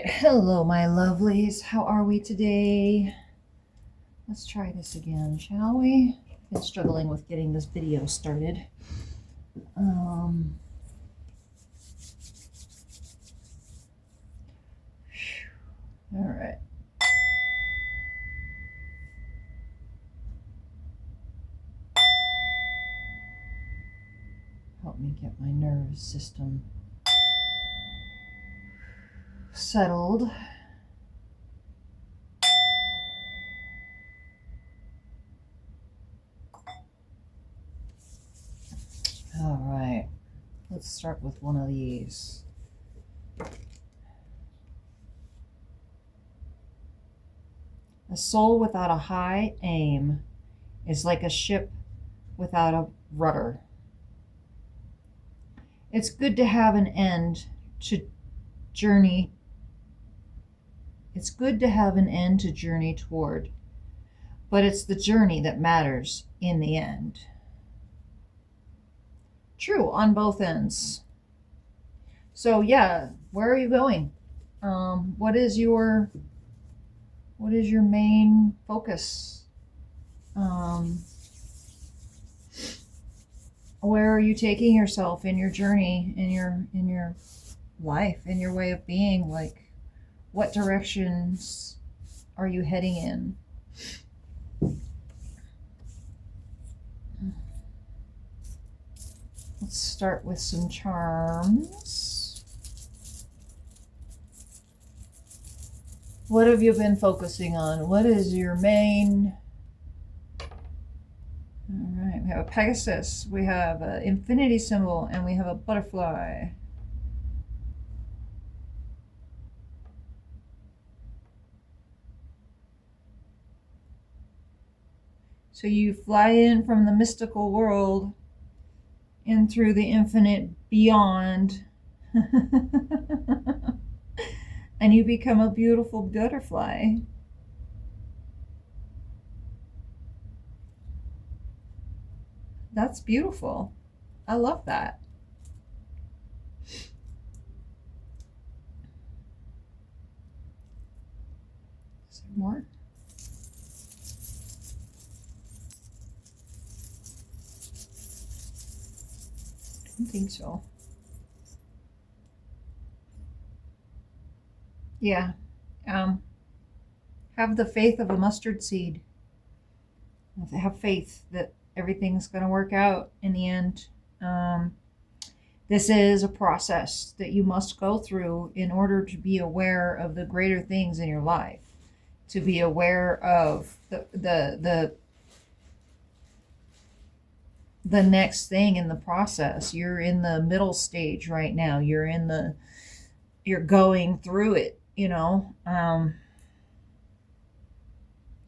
right, hello my lovelies. How are we today? Let's try this again, shall we? I've been struggling with getting this video started. All right. Help me get my nervous system settled. All right, let's start with one of these. A soul without a high aim is like a ship without a rudder. It's good to have an end to journey. It's good to have an end to journey toward, but it's the journey that matters in the end. True on both ends. So yeah, where are you going? What is your main focus? Where are you taking yourself in your journey, in your life, in your way of being? Like, what directions are you heading in? Let's start with some charms. What have you been focusing on? What is your main... All right, we have a Pegasus, we have an infinity symbol, and we have a butterfly. So you fly in from the mystical world in through the infinite beyond and you become a beautiful butterfly. That's beautiful. I love that. Is there more? I don't think so. Yeah. Have the faith of a mustard seed. Have faith that everything's going to work out in the end. This is a process that you must go through in order to be aware of the greater things in your life, to be aware of the next thing in the process. You're in the middle stage right now. You're going through it, you know.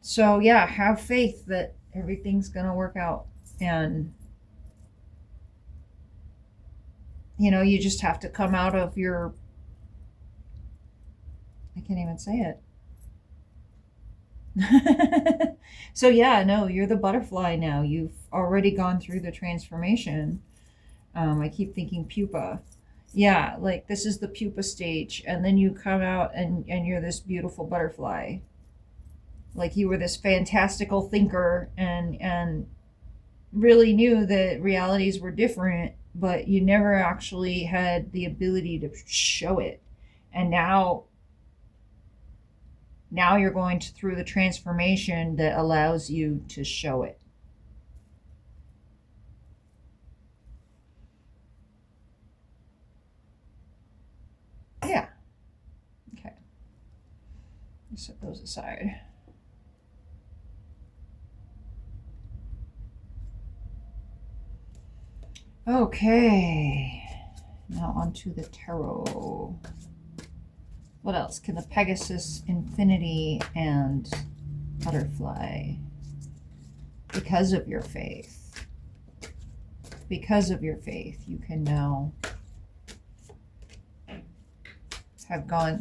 So yeah, have faith that everything's going to work out. And you know, you just have to come out of your, I can't even say it. So yeah, no, you're the butterfly now. You've already gone through the transformation. I keep thinking pupa. Yeah, like this is the pupa stage, and then you come out and you're this beautiful butterfly. Like you were this fantastical thinker and really knew that realities were different, but you never actually had the ability to show it. And now you're going through the transformation that allows you to show it. Yeah. Okay. Set those aside. Okay. Now onto the tarot. What else? Can the Pegasus, Infinity, and Butterfly? Because of your faith. Because of your faith, you can now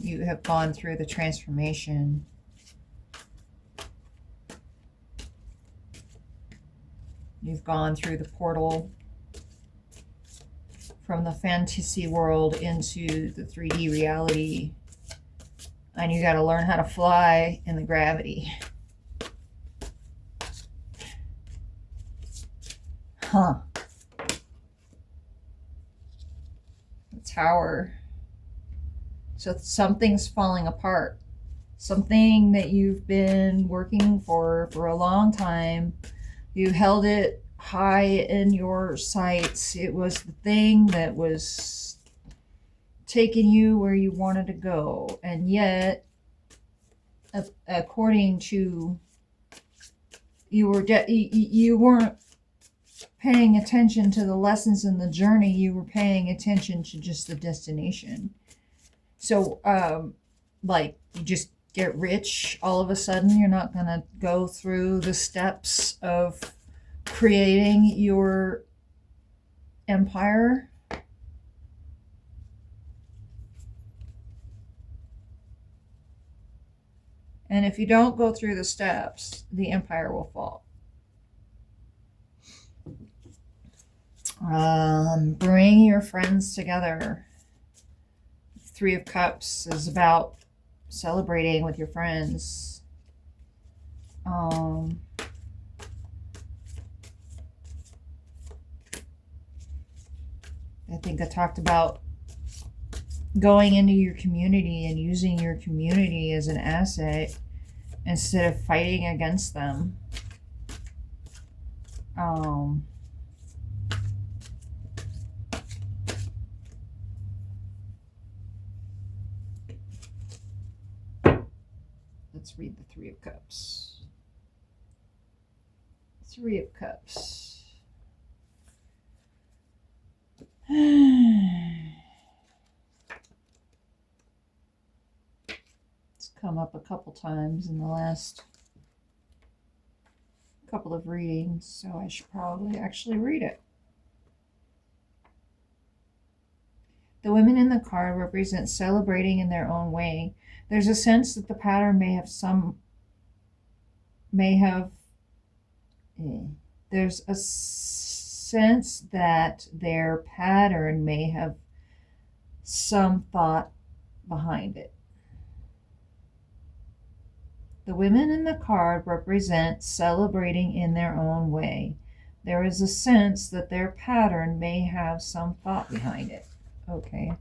you have gone through the transformation. You've gone through the portal from the fantasy world into the 3D reality. And you got to learn how to fly in the gravity. Huh. The Tower. So something's falling apart. Something that you've been working for a long time. You held it high in your sights. It was the thing that was taking you where you wanted to go. And yet, according to you weren't paying attention to the lessons in the journey. You were paying attention to just the destination. So, like, you just get rich all of a sudden. You're not going to go through the steps of creating your empire. And if you don't go through the steps, the empire will fall. Bring your friends together. Three of Cups is about celebrating with your friends. I think I talked about going into your community and using your community as an asset instead of fighting against them. Let's read the Three of Cups. Three of Cups. It's come up a couple times in the last couple of readings, so I should probably actually read it. The women in the card represent celebrating in their own way. There's a sense that the pattern there's a sense that their pattern may have some thought behind it. The women in the card represent celebrating in their own way. There is a sense that their pattern may have some thought behind it. Okay.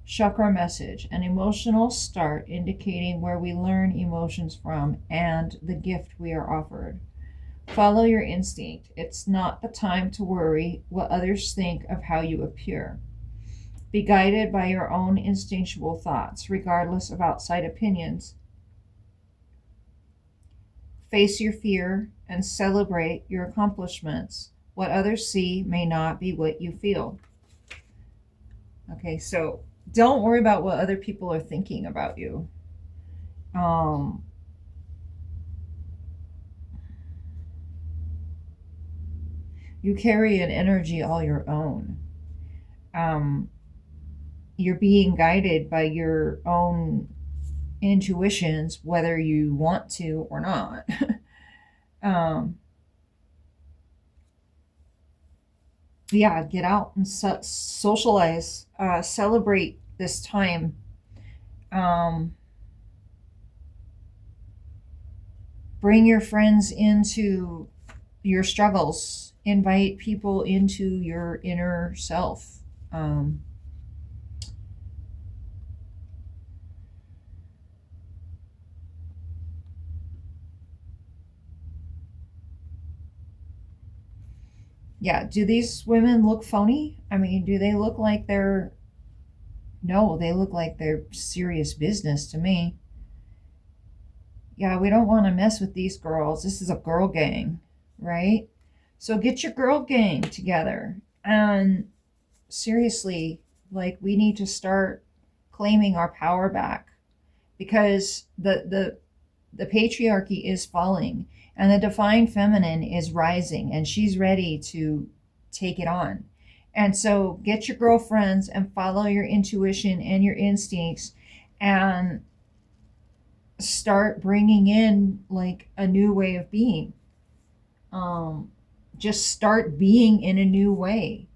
Chakra message, an emotional start indicating where we learn emotions from and the gift we are offered. Follow your instinct. It's not the time to worry what others think of how you appear. Be guided by your own instinctual thoughts, regardless of outside opinions. Face your fear and celebrate your accomplishments. What others see may not be what you feel. Okay, so don't worry about what other people are thinking about you. You carry an energy all your own. You're being guided by your own intuitions, whether you want to or not. Yeah, get out and socialize, celebrate this time. Bring your friends into your struggles, invite people into your inner self. Yeah, do these women look phony? I mean, do they look like they're... No, they look like they're serious business to me. Yeah, we don't want to mess with these girls. This is a girl gang, right? So get your girl gang together. And seriously, like, we need to start claiming our power back, because the patriarchy is falling and the divine feminine is rising, and she's ready to take it on. And so get your girlfriends and follow your intuition and your instincts and start bringing in like a new way of being. Just start being in a new way.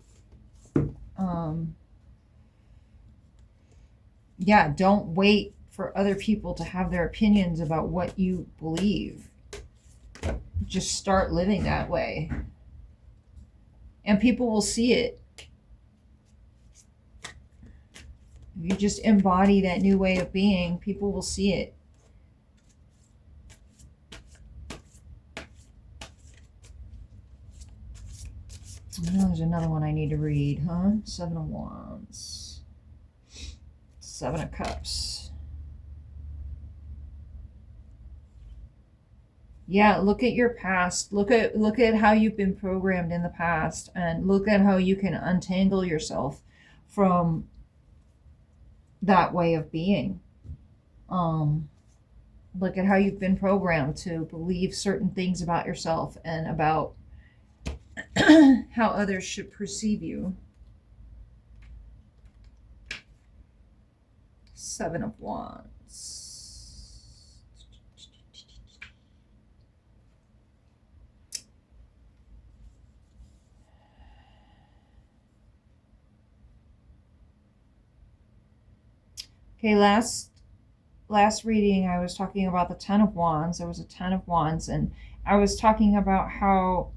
Yeah, don't wait for other people to have their opinions about what you believe. Just start living that way. And people will see it. If you just embody that new way of being, people will see it. Oh, there's another one I need to read, huh? 7 of Wands. 7 of Cups. Yeah, look at your past. Look at how you've been programmed in the past, and look at how you can untangle yourself from that way of being. Look at how you've been programmed to believe certain things about yourself and about how others should perceive you. 7 of Wands. Okay, last reading I was talking about the 10 of Wands. There was a 10 of Wands, and I was talking about how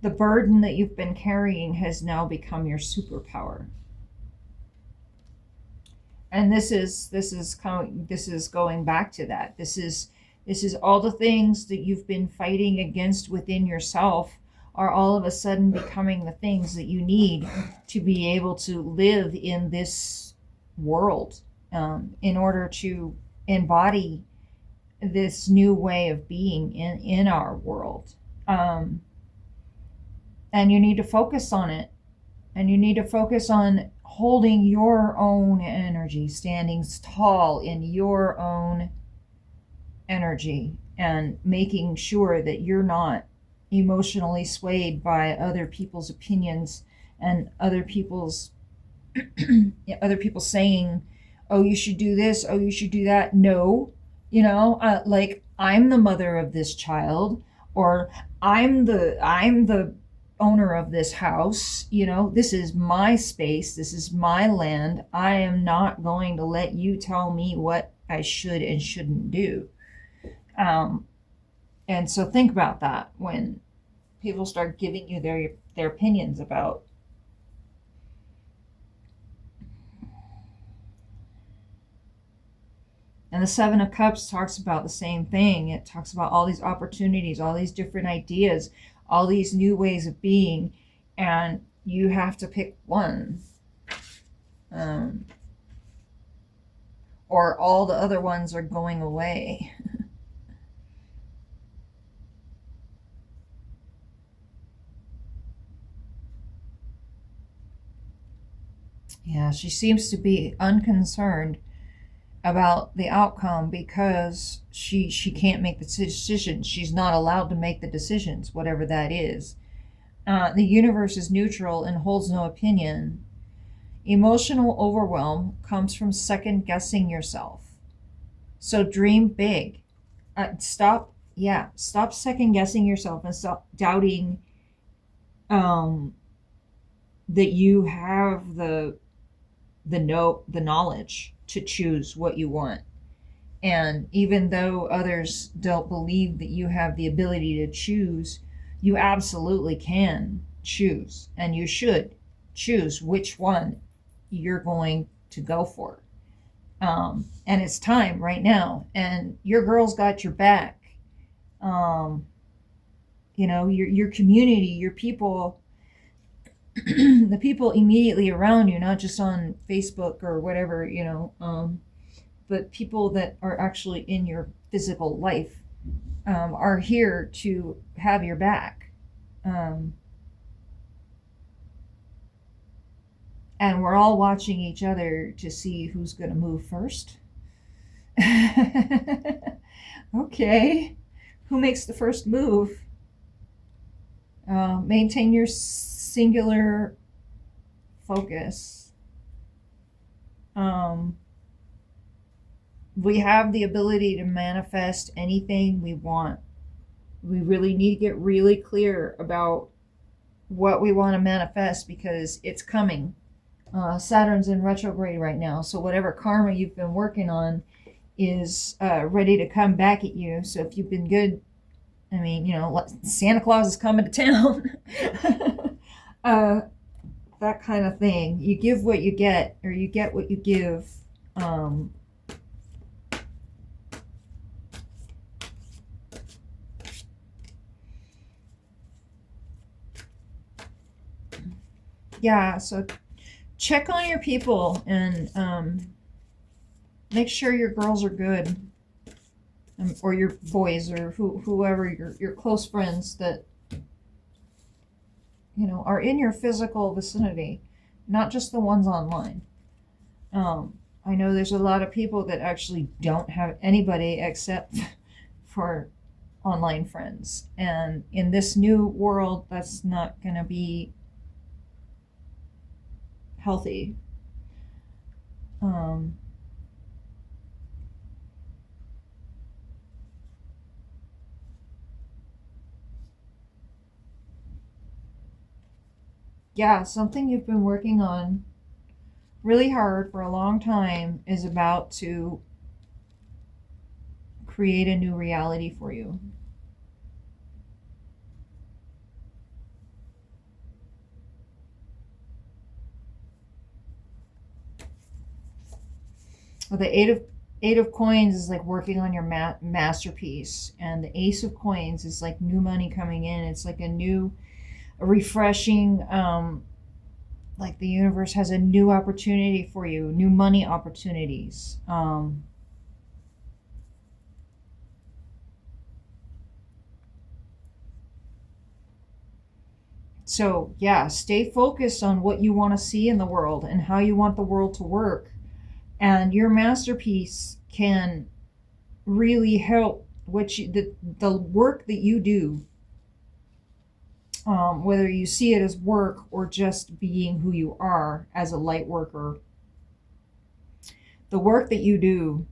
the burden that you've been carrying has now become your superpower. And this is going back to that. This is all the things that you've been fighting against within yourself are all of a sudden becoming the things that you need to be able to live in this world, in order to embody this new way of being in our world. And you need to focus on it. And you need to focus on holding your own energy, standing tall in your own energy, and making sure that you're not emotionally swayed by other people's opinions and other people saying, oh, you should do this, oh, you should do that. No, like, I'm the mother of this child, or I'm the owner of this house. This is my space, this is my land. I am not going to let you tell me what I should and shouldn't do. And so think about that when people start giving you their opinions about. And the 7 of Cups talks about the same thing. It talks about all these opportunities, all these different ideas, all these new ways of being, and you have to pick one. Or all the other ones are going away. Yeah, she seems to be unconcerned about the outcome because she can't make the decisions. She's not allowed to make the decisions, whatever that is. The universe is neutral and holds no opinion. Emotional overwhelm comes from second guessing yourself. So dream big. Stop second guessing yourself and stop doubting that you have the knowledge to choose what you want. And even though others don't believe that you have the ability to choose, you absolutely can choose, and you should choose which one you're going to go for. And it's time right now, and your girl's got your back. Your community, your people, the people immediately around you, not just on Facebook or whatever, but people that are actually in your physical life, are here to have your back. And we're all watching each other to see who's going to move first. Okay. Who makes the first move? Maintain your singular focus. We have the ability to manifest anything we want. We really need to get really clear about what we want to manifest, because it's coming. Saturn's in retrograde right now, so whatever karma you've been working on is ready to come back at you. So if you've been good, I mean, Santa Claus is coming to town. uh, that kind of thing. You give what you get, or you get what you give. Um, yeah, so check on your people and make sure your girls are good, or your boys, or whoever your close friends that are in your physical vicinity, not just the ones online. I know there's a lot of people that actually don't have anybody except for online friends, and in this new world, that's not going to be healthy. Um, yeah, something you've been working on really hard for a long time is about to create a new reality for you. Well, the eight of coins is like working on your masterpiece, and the ace of coins is like new money coming in. It's like a refreshing, like the universe has a new opportunity for you, new money opportunities. So yeah, stay focused on what you want to see in the world and how you want the world to work, and your masterpiece can really help the work that you do, whether you see it as work or just being who you are as a light worker. The work that you do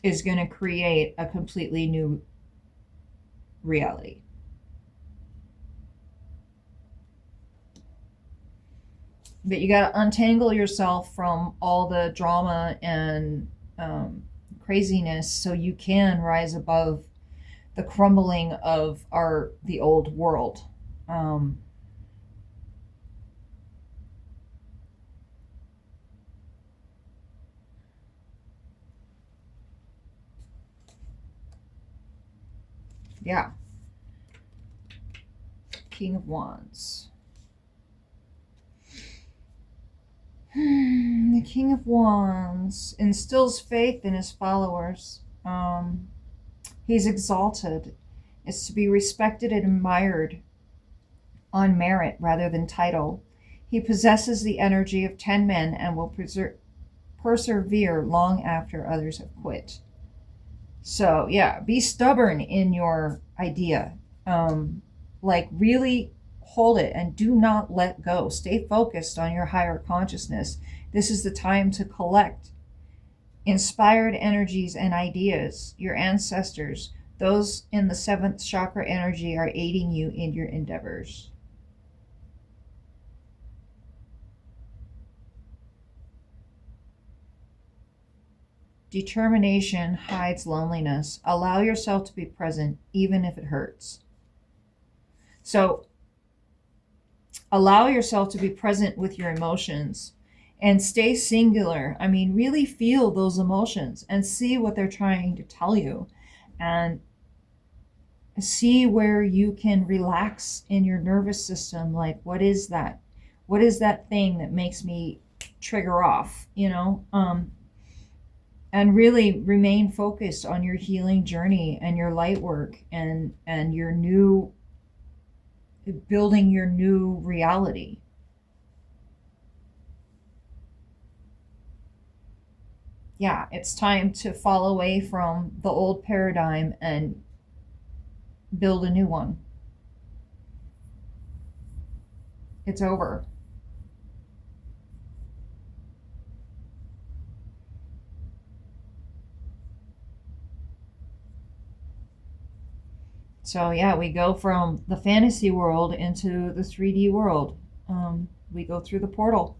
is going to create a completely new reality. But you got to untangle yourself from all the drama and craziness so you can rise above the crumbling of the old world. Um, yeah. King of Wands. The King of Wands instills faith in his followers. He's exalted. It's to be respected and admired on merit rather than title. He possesses the energy of 10 men and will persevere long after others have quit. So, yeah, be stubborn in your idea. Like, really hold it and do not let go. Stay focused on your higher consciousness. This is the time to collect inspired energies and ideas. Your ancestors, those in the seventh chakra energy, are aiding you in your endeavors. Determination hides loneliness. Allow yourself to be present, even if it hurts. So, allow yourself to be present with your emotions and stay singular. I mean, really feel those emotions and see what they're trying to tell you, and see where you can relax in your nervous system. Like, what is that? What is that thing that makes me trigger off? And really remain focused on your healing journey and your light work and your new building your new reality. Yeah, it's time to fall away from the old paradigm and build a new one. It's over. So yeah, we go from the fantasy world into the 3D world. We go through the portal,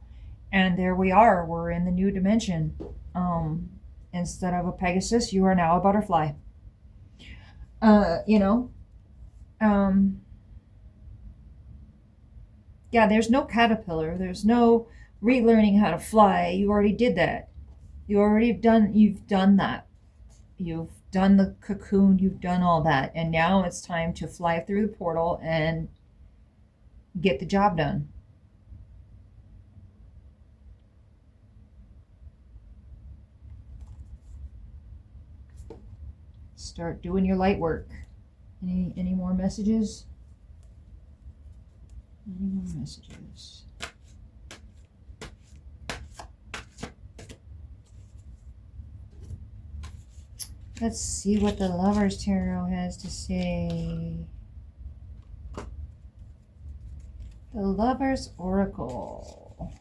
and there we are. We're in the new dimension. Instead of a Pegasus, you are now a butterfly. You know, yeah, there's no caterpillar. There's no relearning how to fly. You already did that. You've done that. You've done the cocoon, you've done all that. And now it's time to fly through the portal and get the job done. Start doing your light work. Any more messages? Any more messages? Let's see what the Lovers Tarot has to say. The Lovers Oracle.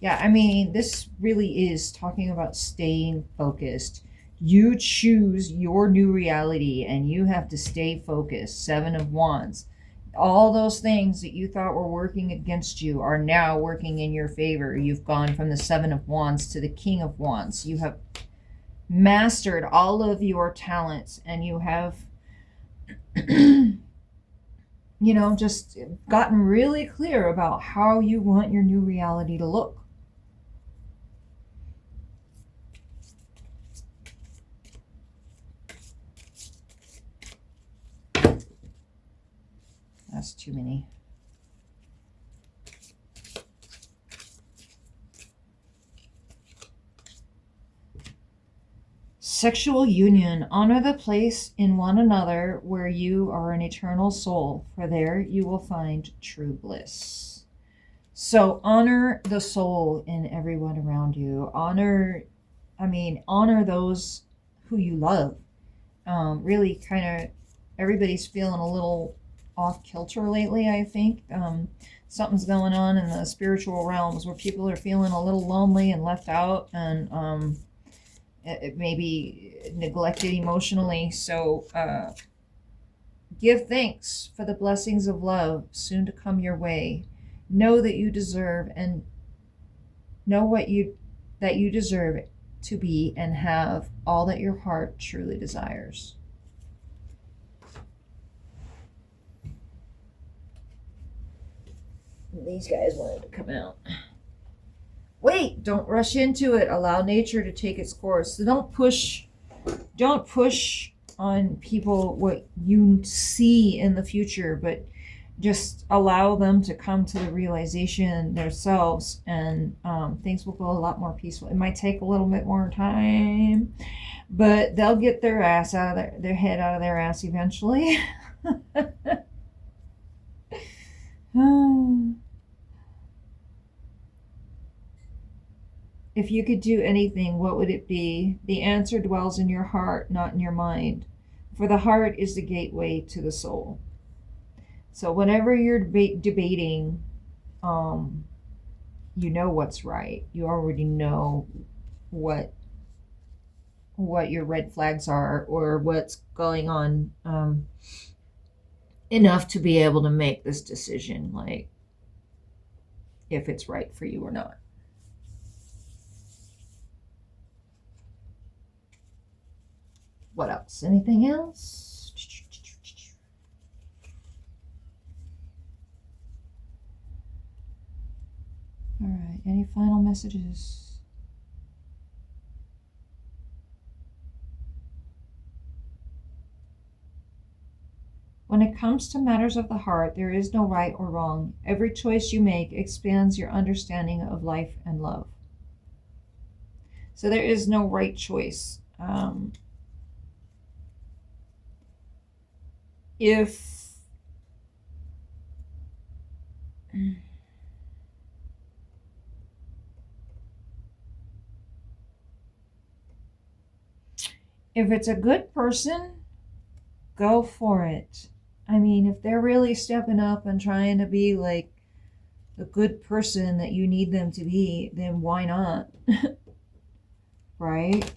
Yeah, I mean, this really is talking about staying focused. You choose your new reality and you have to stay focused. Seven of Wands. All those things that you thought were working against you are now working in your favor. You've gone from the Seven of Wands to the King of Wands. You have mastered all of your talents and you have just gotten really clear about how you want your new reality to look. That's too many. Sexual union. Honor the place in one another where you are an eternal soul, for there you will find true bliss. So honor the soul in everyone around you. Honor those who you love. Really kind of, everybody's feeling a little off kilter lately, I think. Something's going on in the spiritual realms where people are feeling a little lonely and left out, and it may be neglected emotionally. So give thanks for the blessings of love soon to come your way. Know that you deserve, and know that you deserve to be and have all that your heart truly desires. These guys wanted to come out. Wait, don't rush into it. Allow nature to take its course. So don't push on people what you see in the future, but just allow them to come to the realization themselves, and things will go a lot more peaceful. It might take a little bit more time, but they'll get their ass out of their head out of their ass eventually. If you could do anything, what would it be? The answer dwells in your heart, not in your mind. For the heart is the gateway to the soul. So whenever you're debating, you know what's right. You already know what your red flags are, or what's going on, enough to be able to make this decision, like if it's right for you or not. What else? Anything else? All right. Any final messages? When it comes to matters of the heart, there is no right or wrong. Every choice you make expands your understanding of life and love. So there is no right choice. If it's a good person, go for it. I mean, if they're really stepping up and trying to be like the good person that you need them to be, then why not? Right?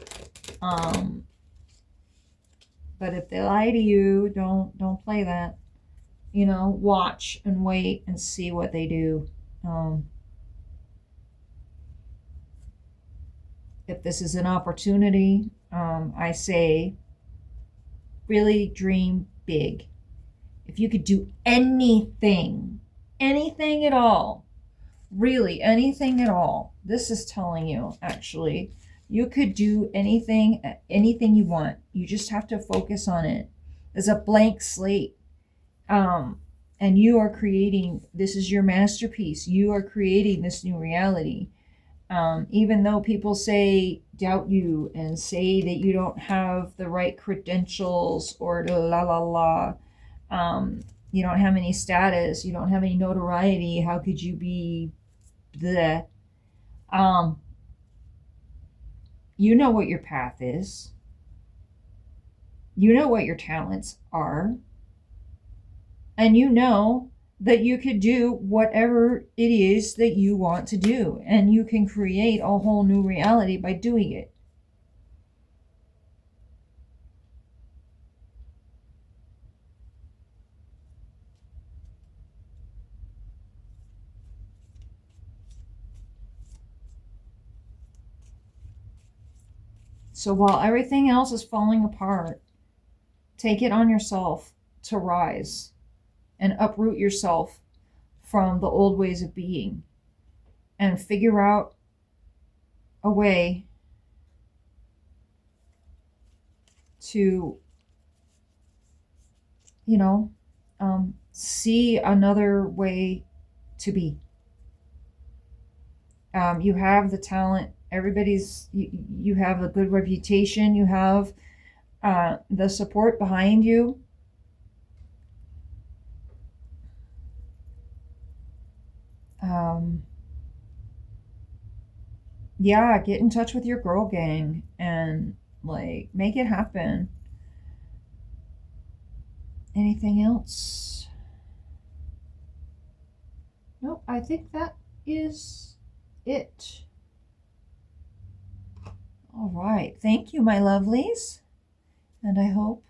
But if they lie to you, don't play that. Watch and wait and see what they do. If this is an opportunity, I say really dream big. If you could do anything, anything at all, really anything at all, this is telling you actually, you could do anything you want. You just have to focus on it. There's a blank slate. And you are creating, this is your masterpiece. You are creating this new reality. Even though people doubt you and say that you don't have the right credentials or la la la, you don't have any status, you don't have any notoriety, how could you be the you know what your path is, you know what your talents are, and you know that you could do whatever it is that you want to do, and you can create a whole new reality by doing it. So while everything else is falling apart, take it on yourself to rise and uproot yourself from the old ways of being and figure out a way to, you know, see another way to be. You have the talent. You have a good reputation. You have the support behind you. Yeah, get in touch with your girl gang and like make it happen. Anything else? Nope, I think that is it. All right. Thank you, my lovelies. And I hope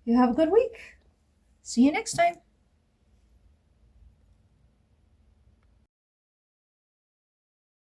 you have a good week. See you next time.